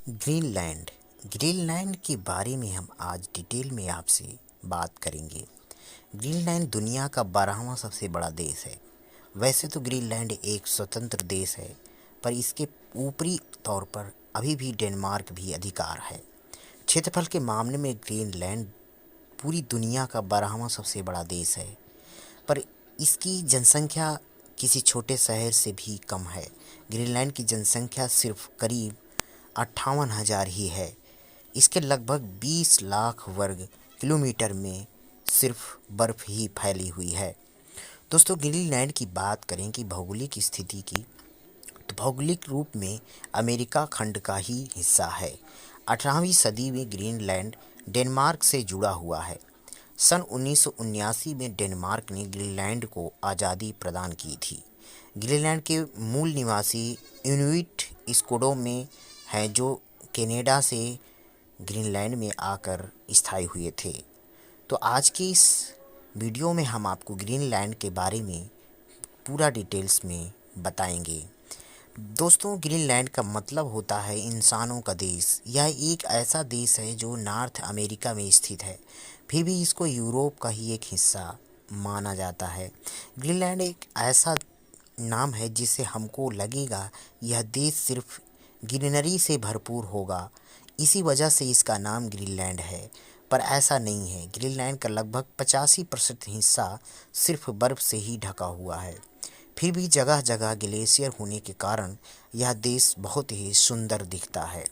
Greenland Greenland के बारे में हम आज डिटेल में आपसे बात करेंगे। ग्रीनलैंड दुनिया का 12वां सबसे बड़ा देश है। वैसे तो ग्रीनलैंड एक स्वतंत्र देश है, पर इसके ऊपरी तौर पर अभी भी डेनमार्क भी अधिकार है। क्षेत्रफल के मामले में ग्रीनलैंड पूरी दुनिया का 12वां सबसे बड़ा देश है, पर इसकी जनसंख्या किसी छोटे शहर से भी कम है। ग्रीनलैंड की जनसंख्या सिर्फ करीब 58,000 ही है। इसके लगभग 20 लाख वर्ग किलोमीटर में सिर्फ बर्फ ही फैली हुई है। दोस्तों, ग्रीनलैंड की बात करें कि भौगोलिक स्थिति की, तो भौगोलिक रूप में अमेरिका खंड का ही हिस्सा है। 18वीं सदी में ग्रीनलैंड डेनमार्क से जुड़ा हुआ है। सन 1979 में डेनमार्क ने ग्रीनलैंड को आज़ादी प्रदान की थी। ग्रीनलैंड के मूल निवासी इनुइट स्कोडो में हैं, जो कनाडा से ग्रीनलैंड में आकर स्थायी हुए थे। तो आज की इस वीडियो में हम आपको ग्रीनलैंड के बारे में पूरा डिटेल्स में बताएंगे। दोस्तों, ग्रीनलैंड का मतलब होता है इंसानों का देश। यह एक ऐसा देश है जो नॉर्थ अमेरिका में स्थित है, फिर भी इसको यूरोप का ही एक हिस्सा माना जाता है। ग्रीनलैंड एक ऐसा नाम है जिससे हमको लगेगा यह देश सिर्फ ग्रीनरी से भरपूर होगा, इसी वजह से इसका नाम ग्रीनलैंड है। पर ऐसा नहीं है। ग्रीनलैंड का लगभग 85% हिस्सा सिर्फ बर्फ से ही ढका हुआ है। फिर भी जगह जगह ग्लेशियर होने के कारण यह देश बहुत ही सुंदर दिखता है।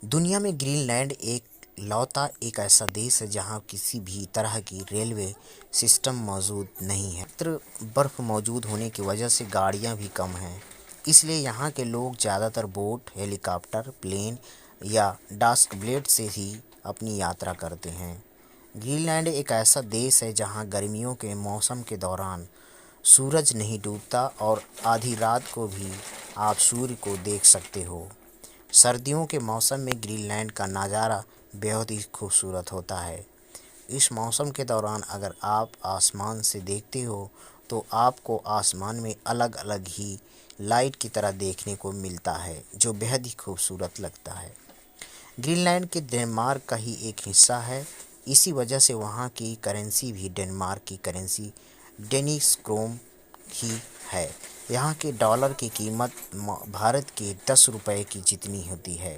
दुनिया में ग्रीनलैंड एक ऐसा देश है जहां किसी भी तरह की रेलवे सिस्टम मौजूद नहीं है। बर्फ मौजूद होने की वजह से गाड़ियां भी कम हैं, इसलिए यहाँ के लोग ज़्यादातर बोट, हेलीकॉप्टर, प्लेन या डास्क ब्लेड से ही अपनी यात्रा करते हैं। ग्रीनलैंड एक ऐसा देश है जहाँ गर्मियों के मौसम के दौरान सूरज नहीं डूबता और आधी रात को भी आप सूर्य को देख सकते हो। सर्दियों के मौसम में ग्रीनलैंड का नज़ारा बेहद ही खूबसूरत होता है। इस मौसम के दौरान अगर आप आसमान से देखते हो तो आपको आसमान में अलग अलग ही लाइट की तरह देखने को मिलता है, जो बेहद ही खूबसूरत लगता है। ग्रीनलैंड के डेनमार्क का ही एक हिस्सा है, इसी वजह से वहाँ की करेंसी भी डेनमार्क की करेंसी डेनिश क्रोन ही है। यहाँ के डॉलर की कीमत भारत के 10 रुपये की जितनी होती है।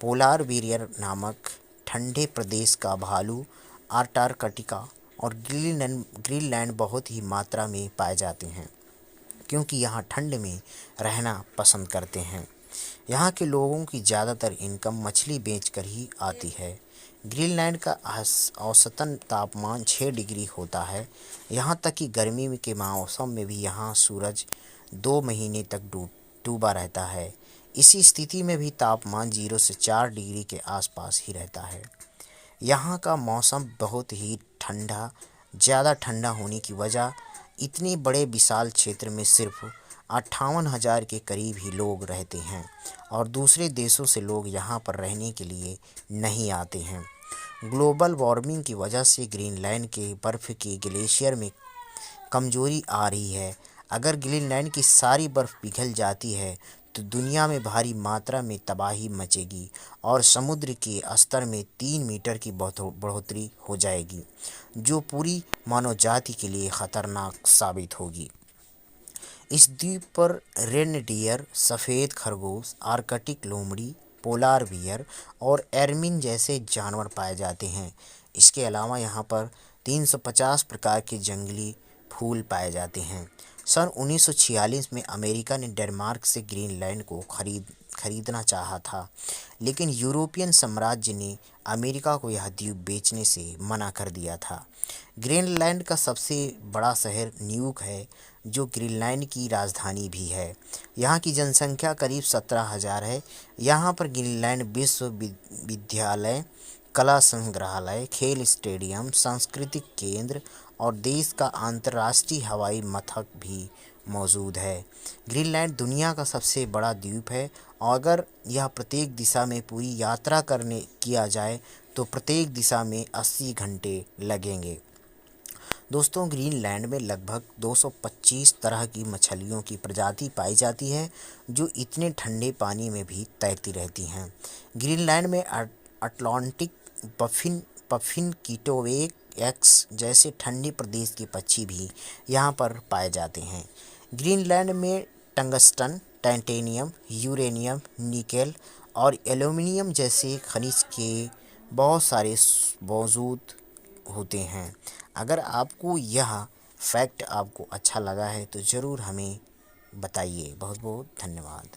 पोलार बियर नामक ठंडे प्रदेश का भालू अंटार्कटिका और ग्रीनलैंड बहुत ही मात्रा में पाए जाते हैं, क्योंकि यहाँ ठंड में रहना पसंद करते हैं। यहाँ के लोगों की ज़्यादातर इनकम मछली बेचकर ही आती है। ग्रीनलैंड का औसतन तापमान 6 डिग्री होता है। यहाँ तक कि गर्मी के मौसम में भी यहाँ सूरज 2 महीने तक डूबा रहता है। इसी स्थिति में भी तापमान 0 से 4 डिग्री के आसपास ही रहता है। यहाँ का मौसम बहुत ही ठंडा, ज़्यादा ठंडा होने की वजह इतने बड़े विशाल क्षेत्र में सिर्फ 58,000 के करीब ही लोग रहते हैं और दूसरे देशों से लोग यहाँ पर रहने के लिए नहीं आते हैं। ग्लोबल वार्मिंग की वजह से ग्रीनलैंड के बर्फ़ की ग्लेशियर में कमजोरी आ रही है। अगर ग्रीनलैंड की सारी बर्फ़ पिघल जाती है तो दुनिया में भारी मात्रा में तबाही मचेगी और समुद्र के स्तर में 3 मीटर की बढ़ोतरी हो जाएगी, जो पूरी मानव जाति के लिए ख़तरनाक साबित होगी। इस द्वीप पर रेनडियर, सफ़ेद खरगोश, आर्कटिक लोमड़ी, पोलार बियर और एरमिन जैसे जानवर पाए जाते हैं। इसके अलावा यहाँ पर 350 प्रकार के जंगली फूल पाए जाते हैं। सन 1946 में अमेरिका ने डेनमार्क से ग्रीनलैंड को खरीदना चाहा था, लेकिन यूरोपियन साम्राज्य ने अमेरिका को यह द्वीप बेचने से मना कर दिया था। ग्रीनलैंड का सबसे बड़ा शहर न्यूक है, जो ग्रीनलैंड की राजधानी भी है। यहाँ की जनसंख्या करीब 17,000 है। यहाँ पर ग्रीनलैंड विश्वविद्यालय, कला संग्रहालय, खेल स्टेडियम, सांस्कृतिक केंद्र और देश का अंतर्राष्ट्रीय हवाई मथक भी मौजूद है। ग्रीनलैंड दुनिया का सबसे बड़ा द्वीप है और अगर यह प्रत्येक दिशा में पूरी यात्रा किया जाए तो प्रत्येक दिशा में 80 घंटे लगेंगे। दोस्तों, ग्रीनलैंड में लगभग 225 तरह की मछलियों की प्रजाति पाई जाती है जो इतने ठंडे पानी में भी तैरती रहती हैं। ग्रीनलैंड में अटलांटिक पफिन पफिन कीटोवेक एक्स जैसे ठंडे प्रदेश के पक्षी भी यहाँ पर पाए जाते हैं। ग्रीनलैंड में टंगस्टन, टाइटेनियम, यूरेनियम, निकेल और एल्यूमीनियम जैसे खनिज के बहुत सारे मौजूद होते हैं। अगर आपको यह फैक्ट आपको अच्छा लगा है तो ज़रूर हमें बताइए। बहुत बहुत धन्यवाद।